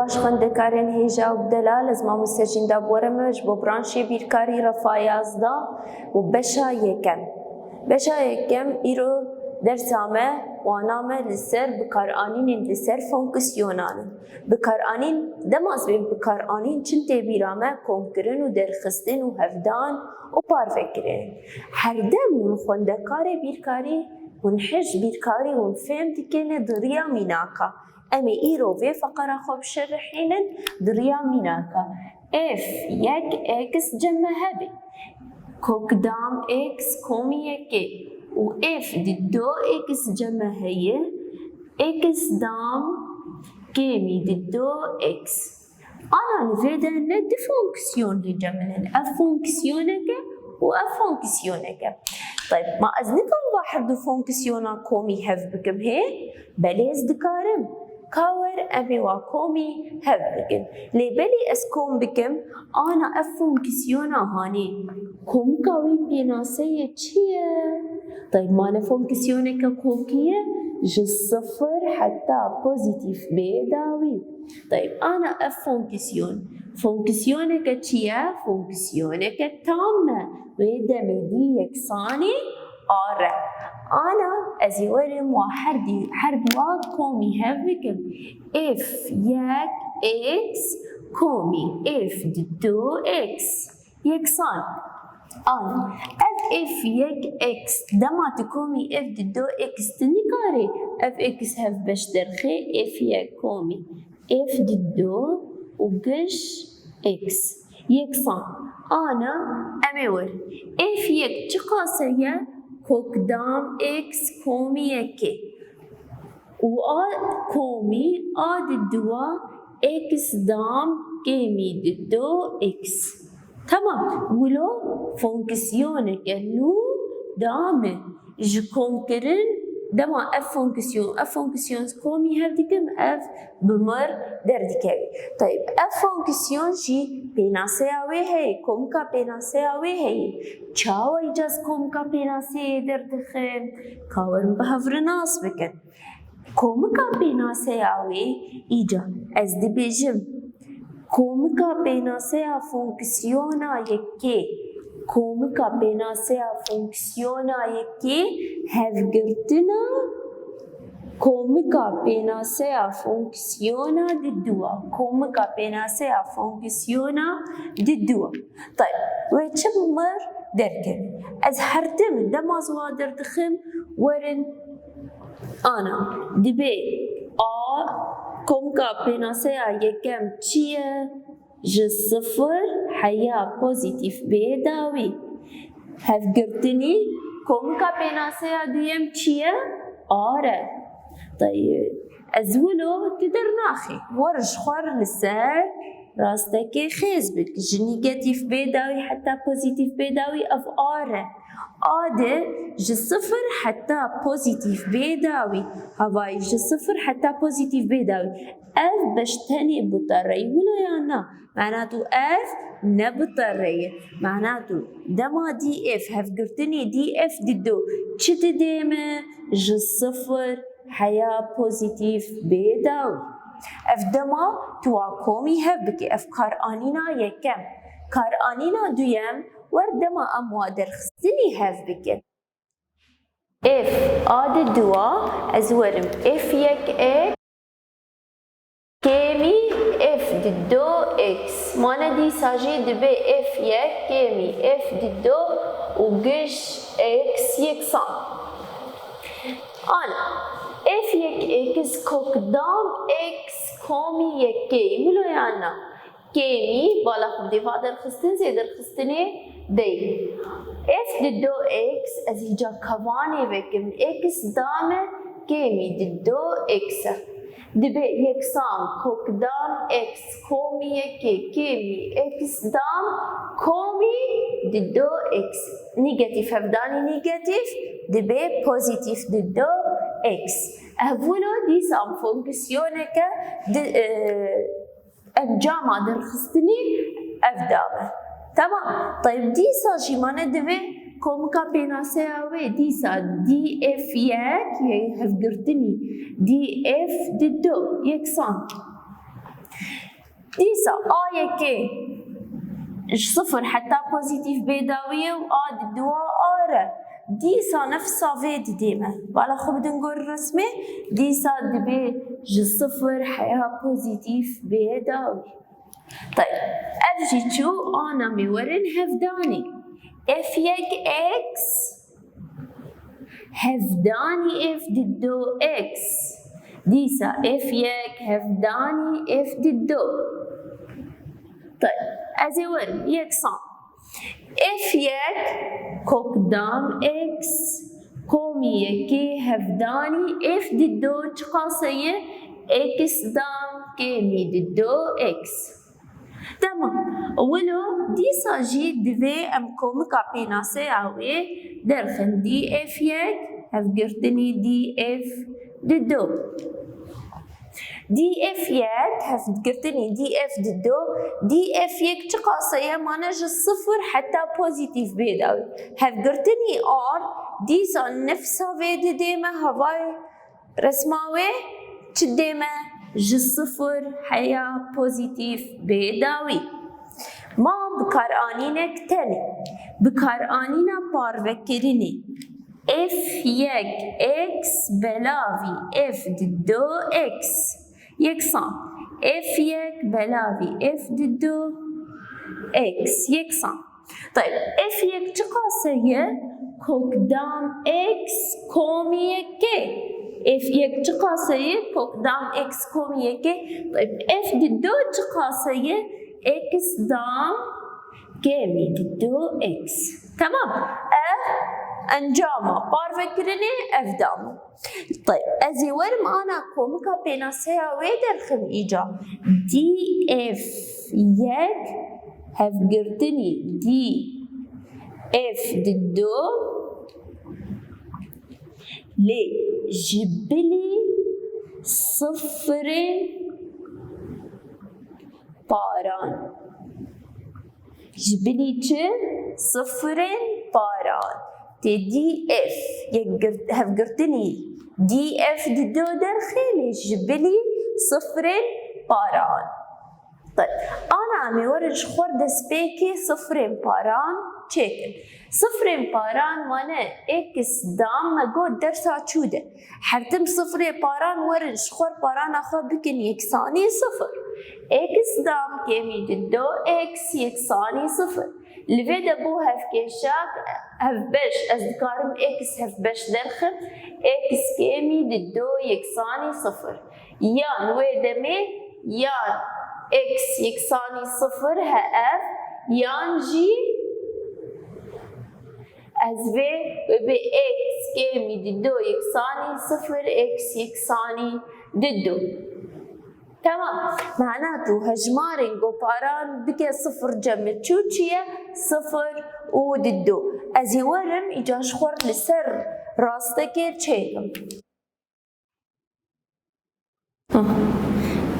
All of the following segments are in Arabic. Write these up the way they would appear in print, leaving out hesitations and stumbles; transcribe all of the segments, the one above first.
باش خوندکارین هیجا و بدلا لازم مستجین دا بورمج با برانشی بیرکاری رفا 11 و بشا یکم. بشا یکم ایرو درسامه وانامه لسر بکارانین لسر فونکسیونان. بکارانین دماز بین بکارانین چند تبیرامه کمکرن و درخستن و هفدان و پارفکرن. هر دم خوندکار بیرکاری ونحج بیرکاری ونفهم تکنه دریا میناکا. اما ایرو في فقرة خوب شرحين دريا ميناكا اف يك اكس جمع هبي كوكدام اكس كومي يكي و اف دو اكس جمع هي اكس دام كيمي دو اكس انا نفيدا ند فونكسيون لجمعن اف فونكسيونك و اف فونكسيونك. طيب ما ازنكم واحد دو فونكسيونا كومي هف بكم هي بليز دكارم كاور أبي وكومي هف بكم لبلي أسكوم بكم أنا أفونكسيونا هاني كوم كاوي بيناسية چيه؟ طيب ما نفونكسيونة كوكية جس صفر حتى بوزيتيف بيداوي. طيب أنا أفونكسيون فونكسيونة كچيه؟ فونكسيونة كتامة ويدا مدي يكساني آره أنا أزيورم وحرد كومي هفكم إف يك إكس كومي إف دو إكس يكسان أنا إف يك إكس دما تكومي إف دو إكس تنكاري إف إكس هف بشترخي إف يك كومي إف دو وقش إكس يكسان أنا أمور إف يك تقاسية كوكدام اكس كومي يكي و كومي دوا اكس دام كيمي دو اكس. تمام ولو فونكسيونك نو دامه جكونكرن دما اف فونكسيون كومي هفدكم اف بمر دردكاوي. طيب اف فونكسيون جي بيناسياوي هي كومكا بيناسياوي هي چاو ايجاز كومكا بيناسي دردخم كاورم بهفرناس بكن كومكا بيناسياوي ايجا از دي بيجم كومكا بيناسيا فونكسيونا يكي كومكا بيناسيا فونكسيونا يكي هفجرتنا كومكا بيناسيا فونكسيونا ددوا كومكا بيناسيا فونكسيونا ددوا. طيب ويتشب مر دركن از هردم دمازوا دردخم ورن انا دبي كومكا بيناسيا يكم چيه جس صفر حياة بوزيتيف بيداوي هفقرتني كومكا بيناسيا ديم چيه آره. طيب أزولو تدر ناخي ورج خوار لسر راستكي خيز بك نيجاتيف بيداوي حتى بوزيتيف بيداوي اف آره آده جصفر حتى بوزيتيف بيداوي هواي جصفر حتى بوزيتيف بيداوي اف بشتني بطري ولا يانا معناتو اف نبطري معناتو دما دي اف هفقرتني دي اف ددو چت ديمه جصفر حياة بوزيتيف بيداوي اف دما توا كومي هفبكي اف كارانينا يكم كارانينا دويم وردما اموادر خستني هفبكي اف اد دوا ازورم اف يك اك كيمي اف ددو اكس مانا دي ساجي دبي اف يك كيمي اف ددو وقش اكس يكسان انا اف يك اكس كوكدام اكس كومي يكي ولو يانا كيمي بالا خبدي فادر خستن زيدر خستني دي اف ددو اكس ازيجا كواني بكم اكس دامه كيمي ددو اكس دبي يكسام كوكدام اكس كومي يكي كيمي اكس دام كومي ددو اكس نيجاتيف هفداني نيجاتيف دبي بوزيتيف ددو اكس هفولو دي سام فونكسيونك الجامعة درخستني افدامه. تمام. طيب دي سا جيمانه دبي كومكا بيناسياوي دي سا دي اف ياك هفقرتني دي اف ددو يكسان ديسا يكي صفر حتى بوزيتيف بيداوية وآد دوا آرة ديسا نفسها فيد ديما بالا خو بدنا نقول رسمي ديسا دبي صفر حياة بوزيتيف بيداوي. طيب أفجي تشو أنا مورن هفداني اف يك اكس هفداني اف ضدو اكس ديسا اف يك هفداني اف ضدو. طيب ازي ورم يكسان اف يك كوكدام اكس كومي يكي هفداني اف ضدو تقاسية اكس دام كيمي ضدو اكس. تمام ولو ديسا جي دفي ام كومي كابيناسي عوي درخن دي اف يك هفقرتني دي اف ضدو دي اف يك هفقرتني دي اف ضدو دي اف يك تقاسية مانج الصفر حتى بوزيتيف بيداوي هفقرتني ار ديسا نفسها فيدي ديما هواي رسماوي تديما صفر حياة بوزيتيف بيداوي. ما بكارانينك تاني بكارانينا بارفكريني اف يك اكس بلاوي اف ضدو اكس يكسان اف يك بلاوي اف ضدو اكس يكسان. طيب اف يك تقاسية كوكدام اكس كومي يكي اف يك تقاسية كوكدام اكس كومي يكي. طيب اف ضدو تقاسية اكس دام كيمي ضدو اكس. تمام انجاما بارفكرني اف دام. طيب ازي ورم انا كومكا بيناسيا ويدر خم ايجا دي اف يك هفقرتني دي اف ضدو ليه جبلي صفرين باران جبلي صفرين باران دي اف هفقرتني دي اف ضدو درخيلي جبلي صفرين باران. طيب انا عم يورج خورد سبيكي صفرين باران تشيكن صفرين باران وانا اكس دام نقول درسها تشوده حرتم صفرين باران ورج خور باران اخو بكن يكساني صفر اكس دام كيمي ضدو اكس يكساني صفر لفيدا بو هف كيشاك هف بش ازدكارم اكس هف بش درخم اكس كيمي ضدو يكساني صفر يان ويدمي يان اكس يكساني صفر ها اف يان جي از في اكس كيمي ضدو يكساني صفر اكس يكساني ضدو. تمام معناته هجمارين باران بكي صفر جمع تشوتشيا صفر وضدو ازي ورم اجاش خور لسر راستكي تشيكم.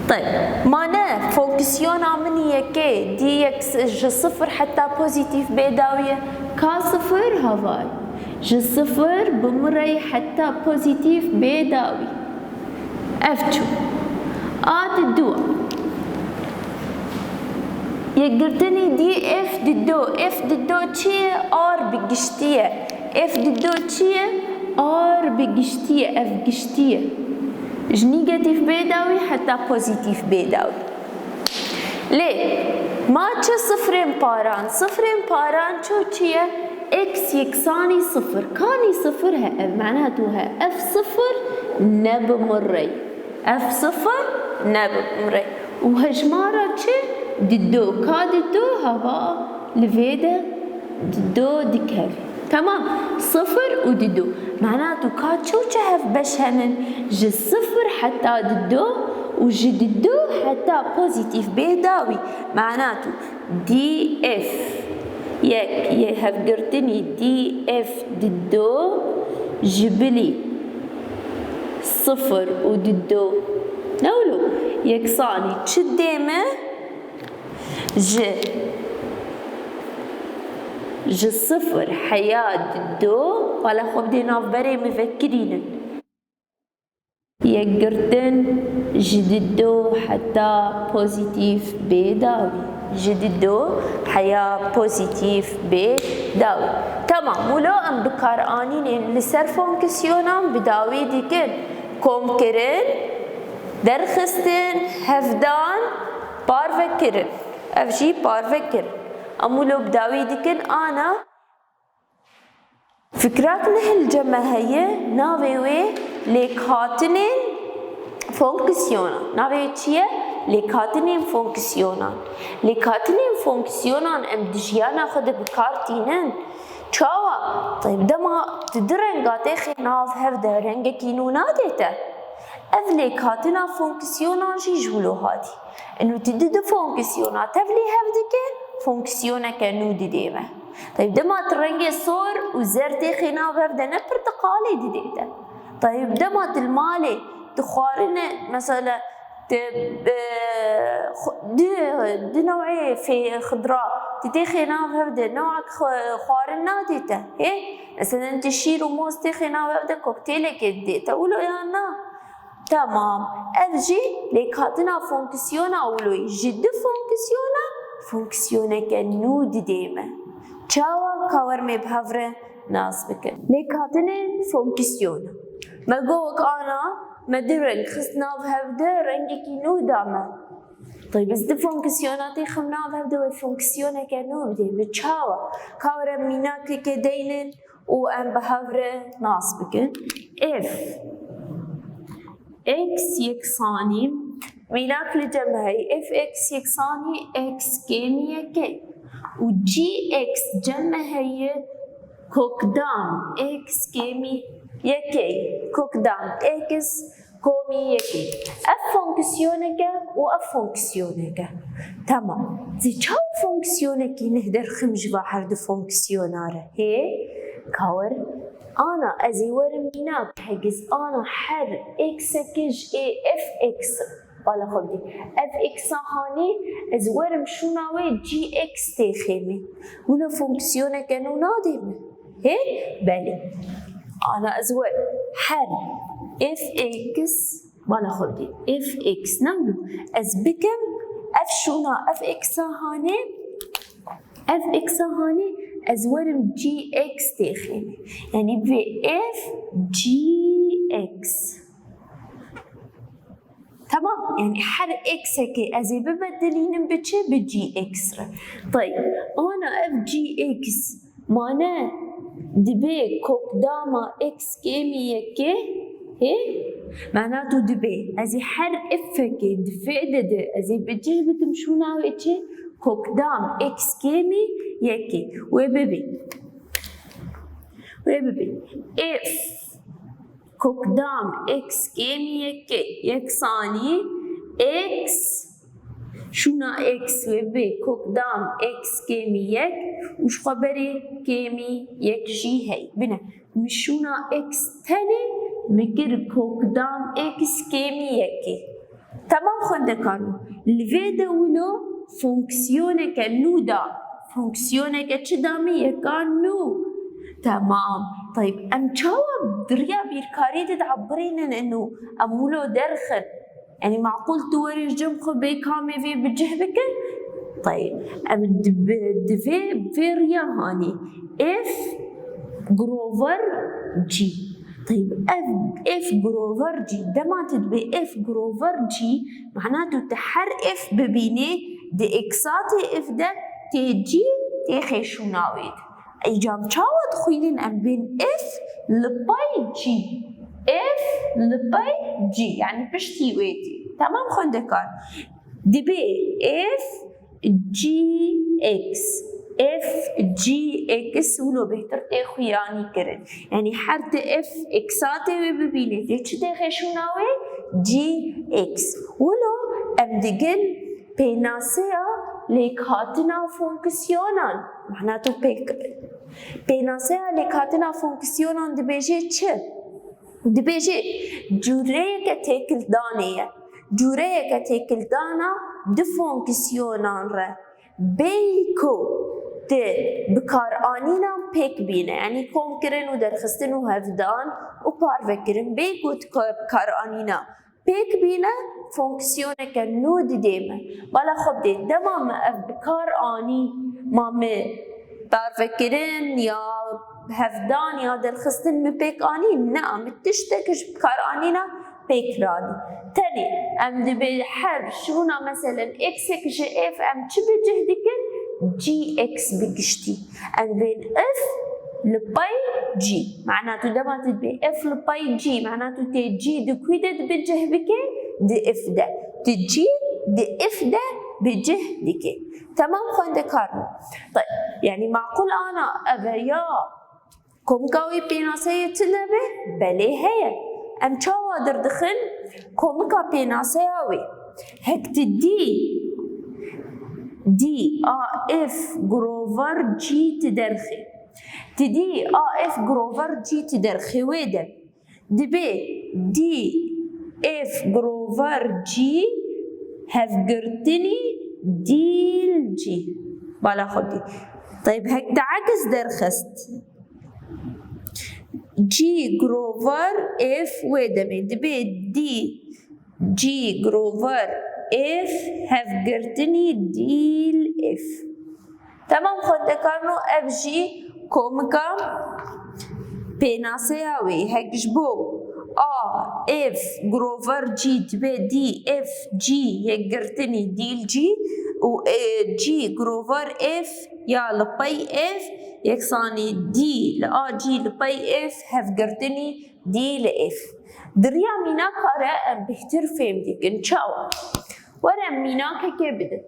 طيب معناه فونكسيون عملية كي دي اكس ج صفر حتى بوزيتيف بيداوية كا صفر هواي ج صفر بمري حتى بوزيتيف بيداوي افتشو الدوا يقرتني دي اف ضدو تشي ار بقشتية اف ضدو تشي ار بقشتية اف قشتية ج نيجاتيف بيداوي حتى بوزيتيف بيداوي. ليه؟ ما تشي صفرين باران شو تشي اكس يكساني صفر كاني صفر ها معناته ها اف صفر نب مري اف صفر نب مري وهجمارة تشي ضدو كا ضدو هوا لفيدا ضدو دكافي. تمام صفر وضدو معناته كا شو هف بش همن ج صفر حتى ضدو وج ضدو حتى بوزيتيف بيداوي معناته دي اف يك هف قرتني دي اف ضدو جبلي صفر وضدو نولو يكساني تشديمه ج صفر حياة ضدو ولا خو بدينا بري مفكرين يقرتن جددو حتى بوزيتيف بداوي جددو حياة بوزيتيف بداوي. تمام. ولو ام بكار انين لسر فونكسيونام بداوي ديكن كوم كرن درخستن هفدان بارفكرن افجي بارفكرن امولو بداوي ديكن انا فكرك نهل جماهية ناوي لكاتنين فونكسيونا ناوي چيه لكاتنين فونكسيونا لكاتنين فونكسيونا ام دجيانا خد بكارتينن چاوا. طيب دما تدرن قاتي خناف هفده رنگ كينونا ديتا اف لكاتنا فونكسيونا جي جولو هادي انو تدد فونكسيونا تفلي هفدك فونكسيونا كنو ديما. طيب دما ترنجي صور وزرتي خناف هفده برتقالي ديتا. طيب دما المالي تخارن مثلا دي نوعي في خضراء تتيخي ناف هبدا نوعك خارن ناديتا ايه مثلا تشيرو موز تيخي ناف هبدا كوكتيلك ديتا ولو يانا. تمام. افجي ليكاتنا فونكسيونا اولوي جد فونكسيونا فونكسيونا كنود ديما چاوا كاورمي بهفره ناس بكن ليكاتنا فونكسيونا ما قوك انا مدرن خصنا بهبدا رنجي كينو داما. طيب بس دي فونكسيوناتي خمنا بهبدا وفونكسيونا كنو بدي بتشاوا كاورا ميناكي كدينن وام بهفره ناس بكن اف اكس يكساني ميناك لجمعي اف اكس يكساني اكس كيميا كي وجي اكس جمعي كوكدام اكس كيمي يكي كوكدام اكس كومي يكي اف فونكسيونك واف فونكسيونك. تمام. زي چاو فونكسيونك نهدر خمج باحر دو فونكسيوناره هي كاور انا ازي ورميناك هجز انا حر اكس كج اي اف اكس بالا خدي اف اكس هاني از ورم شو ناوي جي اكس تخيمي ولا فونكسيونك انو نادم هي بالي انا ازور حر اف اكس بالا خدي اف اكس نعملو از بكم اف شونا اف اكس هاني اف اكس هاني ازورم جي اكس تخيمي يعني بي اف جي اكس. تمام. يعني حر اكس هيك ازي ببدلين بتشي بجي اكس. طيب انا اف جي اكس معناه دبي كوكداما اكس كيمي يكي هي معناته دبي ازي حر اف هيك دفيدد ازي بجي بتمشونا ويتشي كوكدام اكس كيمي يكي وبيبي اف كوكدام اكس كيمي يكي يكساني اكس شونا اكس وبي كوكدام اكس كيمي يك وش خبري كيمي يك جي هي بنا مشونا اكس تاني مكر كوكدام اكس كيمي يكي. تمام. خندكانو الفيدا ولو فونكسيونك نودا فونكسيونك تشدامي يكانو. تمام. طيب ام تشاوب دريا بيركاري تعبرين انه امولو درخل يعني معقول توري جمخ بكامي في بجهبك. طيب ام دفي فيريا هاني اف جروفر جي. طيب اف جروفر جي دما تدبي اف جروفر جي معناته تحر اف ببيني دي اكساتي اف ده تيجي تيخيشو ناويد ايجام چاوت خوينين ام بين اف لباي جي اف لباي جي يعني بشتي ويتي. تمام. خندكار دبي اف جي اكس اف جي اكس ولو بهتر تاخو يعني كرن يعني حرت اف اكساتي وببيني تيجي تاخيشو ناوي جي اكس ولو ام دقل بيناسيا ليكاتنا فونكسيونان معناته بيناسيا ليكاتنا فونكسيونان دبيجي چه؟ دبيجي جوريك تاكل دانية جوريك تاكل دانا دو فونكسيونان را بيكو بکارآنینا پێک بینە یعنی کۆمکردن و دەرخستن و هەفدان و پارڤەکردن بێک و بکارآنینا پێک بینە فۆنکسیۆنێکە نۆ ددێمە بەڵا خۆ بدێت دەما me ev bikar-anî ma me parvekirin ya hevdan ya derxistin me pêk anî ne me tiştekî ji bikar-anîna pêkranî tenê em dibe her şûna meselen x'ek ji f em çi bicih dikin gx bigiştî em bên f li pey g معناته دما تدبي f li pey g معناته tê g di kwî de dibicih bike di f de di g di f de bicih dike تمام خوندكارنا طيب يعني معقول أنا أبيا كومكاوي بيناسية تنبه بلي هي أم شاوا دردخن كومكا بيناسيوي هك دي اف جروفر جي تدرخي تدي اف جروفر جي تدرخي ويدا دبي دي اف جروفر جي هفقرتني ديل جي بالا خدي طيب هيك عكس درخست جي جروفر اف ويدمي دبي دي جي جروفر اف هفقرتني ديل اف تمام خد كارنو اف جي كومكا بيناسياوي هيك جبو اف جروفر جي تبي دي اف جي هيقرتني ديل جي و جي جروفر اف يا لبي اف يكساني دي لا جي لبي اف هفقرتني دي لاف دريا مينا كارا بهتر فهمتك ان شاء الله ورا مينا كبده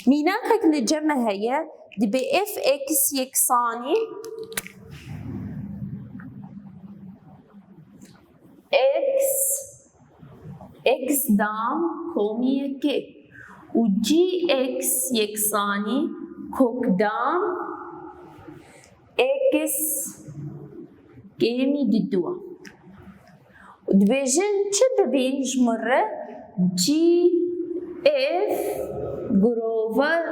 ميناك لجمع هي دي بي اف اكس يكساني اكس دام كومي كي وجي اكس يكساني كوك دام اكس كيمي ددوا ودبيجن چه ببين جمرة جي اف جروفر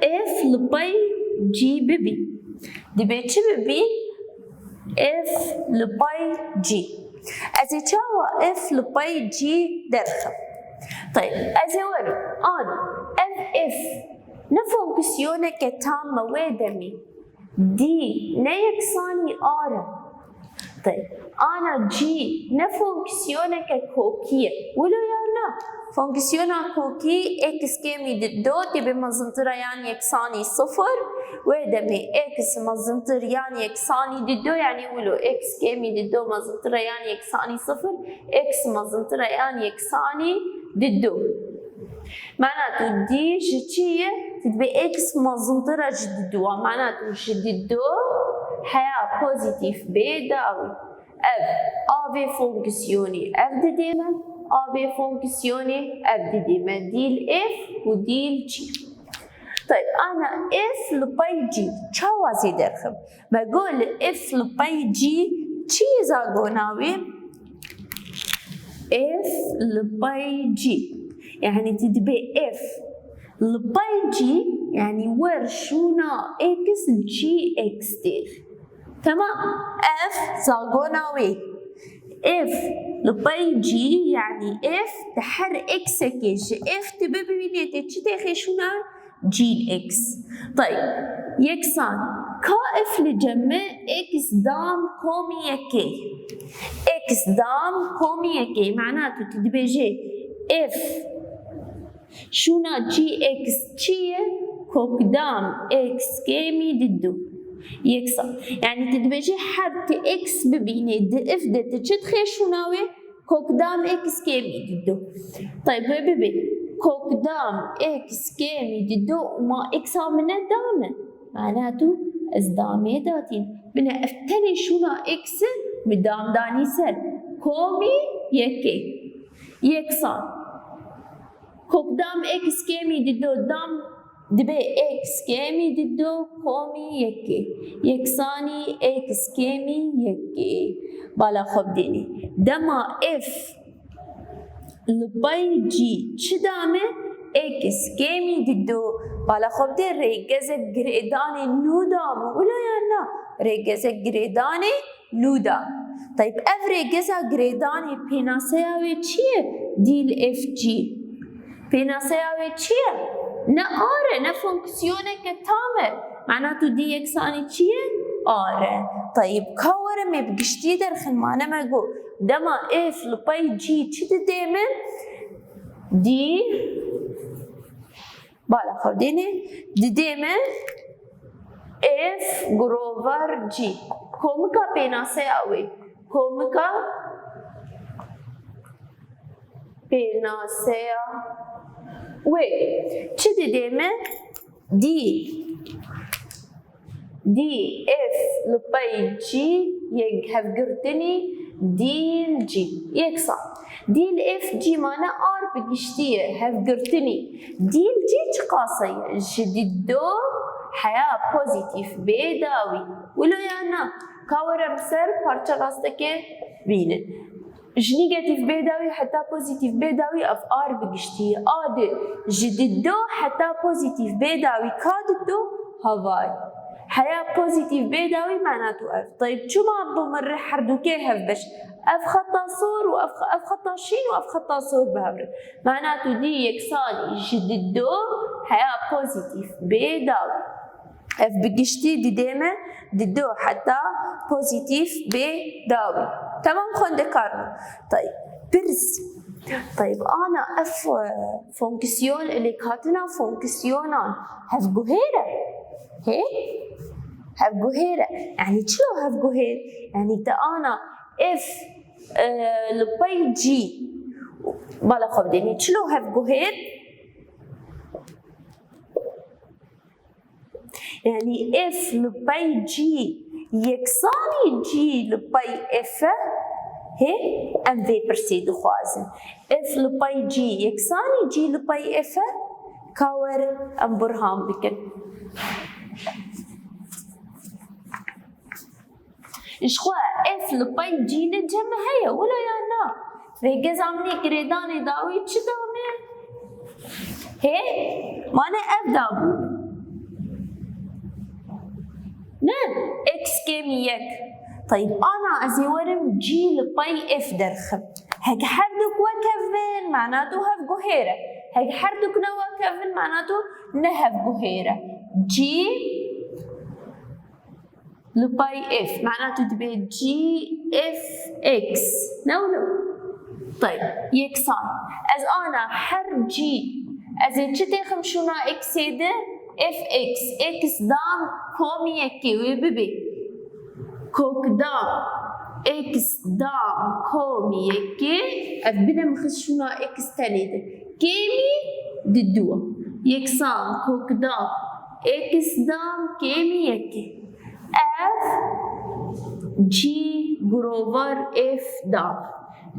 اف لبي جي ببي دبي چه ببين اف لبي جي ازي چاوا اف لبي جي درخم طيب ازي وري انا اف نفونكسيونك تامة ويدمي دي نيكساني آره طيب انا جي نفونكسيونك كوكية ولو يانا فونكسيونا كوكي اكس كامي دو تبي مزنطرة يعني يكساني صفر ويدمي اكس مزنطر يعني يكساني دو يعني ولو اكس كامي دو مزنطرة يعني يكساني صفر اكس مزنطرة يعني يكساني دو معناته دي جتشية تبي اكس مزنطرة جددو معناته جددو حياة بوزيتيف بيداوي اف فونكسيوني اف ديما ابي فونكسيوني اف ديما ديل اف وديل جي طيب انا اف لبي جي شوازي درخم ما اقول اف لبي جي تشيزا قوناوي اف لبي جي يعني تدبي اف لبي جي يعني ورشونا اكس جي اكس دير تمام اف زاغوناوي اف لبي جي يعني اف تحر اكس كيش اف تبي بينيتي تشتي شونا جي اكس طيب يكسان كا اف لجمع اكس دام كومي يكي اكس دام كومي يكي معناته تدبي جي اف شونا جي اكس تشيه كوك دام اكس كيمي ددو يكسر يعني تدبجي حرف اكس ببيني د اف د تشد خيشوناوي كوك دام اكس كيمي ددو طيب بيبي كوك دام اكس كيمي ددو وما اكس من دامه معناته ازدامي داتين بنا افتني شونا اكس مدام داني سر كومي يكي يكسر كوك دام اكس كيمي ددو دام دبي اكس كيمي ددو كومي يكي يكساني اكس كيمي يكي بالا خب ديني دما اف لبای جی چی دامه اکس کمی دیدو بالا خب ده ریگز گریدان نو دامه ولا یا نه ریگز گریدان نو دام طيب اف ریگز گریدان پیناسیاوی چیه دیل اف جی پیناسیاوی چیه نه آره نه فونکسیونه که تامه معناته دی یکسانی چیه آره طيب كاورة ما بقشتي درخن معنا ما جو دما اف لباي جي چي دايما دي بالا خوديني دي دايما اف جروفر جي كومكا بيناسي اوي كومكا بيناسي وي چي دايما دي اف لباي جي يهف قرتني ديل جي يكسر ديل اف جي مانا ار بقشتيه هف قرتني ديل جي تقاصية جديدو حياة بوزيتيف بيداوي ولو يانا كاورا بسر بارچا غاستكي بينن نيجاتيف بيداوي حتى بوزيتيف بيداوي اف ار بقشتيه ادي جديدو حتى بوزيتيف بيداوي كاددو هواي حياة بوزيتيف بيداوي معناته اف طيب شو ما بمر حردوكي هفبش اف خطا صور واف خطا شين واف خطا صور بهبر معناته دي يكساني جددو حياة بوزيتيف بيداوي اف بقشتي دي ديما ددو حتى بوزيتيف بيداوي تمام خون دكارنا طيب برز طيب انا اف فونكسيون اللي كاتنا فونكسيونان هف جوهيرة هي هف جوهيرة يعني شلو هف جوهير يعني تا انا اف لباي جي بالا خبدني شلو هف جوهير يعني اف لباي جي يكساني جي لباي اف هي ام في برسيد خوازن اف لباي جي يكساني جي لباي اف كاور ام برهان بكن إشخوا اف لباي جي لجمع هيا ولا يا نا ريجز عمني كريداني داوي چه دامه هي مانا اف دابو نعم اكس كيمي يك طيب انا ازي ورم جي لباي اف درخم هيك حردك وكفن معناته هف جوهيرة هيك حردك نوا كفن معناته نهف جوهيرة جي لباي اف معناته تبقى جي اف اكس نو طيب يكسان از انا حر جي ازي چه خمشونا اكس ده اف اكس دام كومي يكي ويببي كوك دام اكس دام كومي يكي اف بنا مخشونا اكس تاني ده كيمي ددوا يكسان كوك دام اكس دام كيمي يكي اف جي جروفر اف دام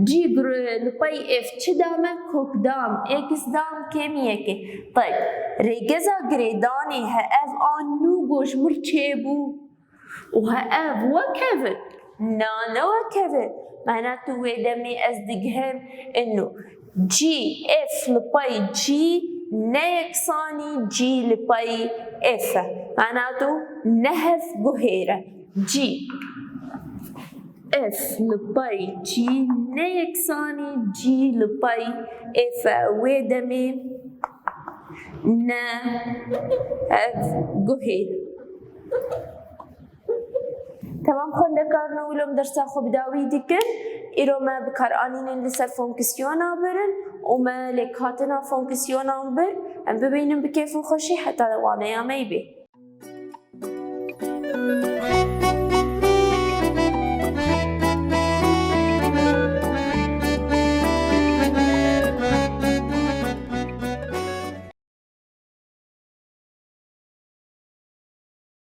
جي لباي اف چه دامه كوك دام اكس دام كيميكي طيب ريجزا جريداني ها اف ان نو گوش مرچبو وها اف وكفن نانا وكفن معناته ودمي ازدقهم انه جي اف لباي جي نيكساني جي لباي اف معناته نهف جوهيرة جي اف لباي جي نيكساني جي لباي اف ودمي نهف جوهيرة تمام خون دكارنا ولوم درسا خو بداوي ديكن إيرو ما بكارانين لسر فونكسيونا برن وما لكاتنا فونكسيونا بر أم ببينن بكيف خوشي حتى وانا يا ميبي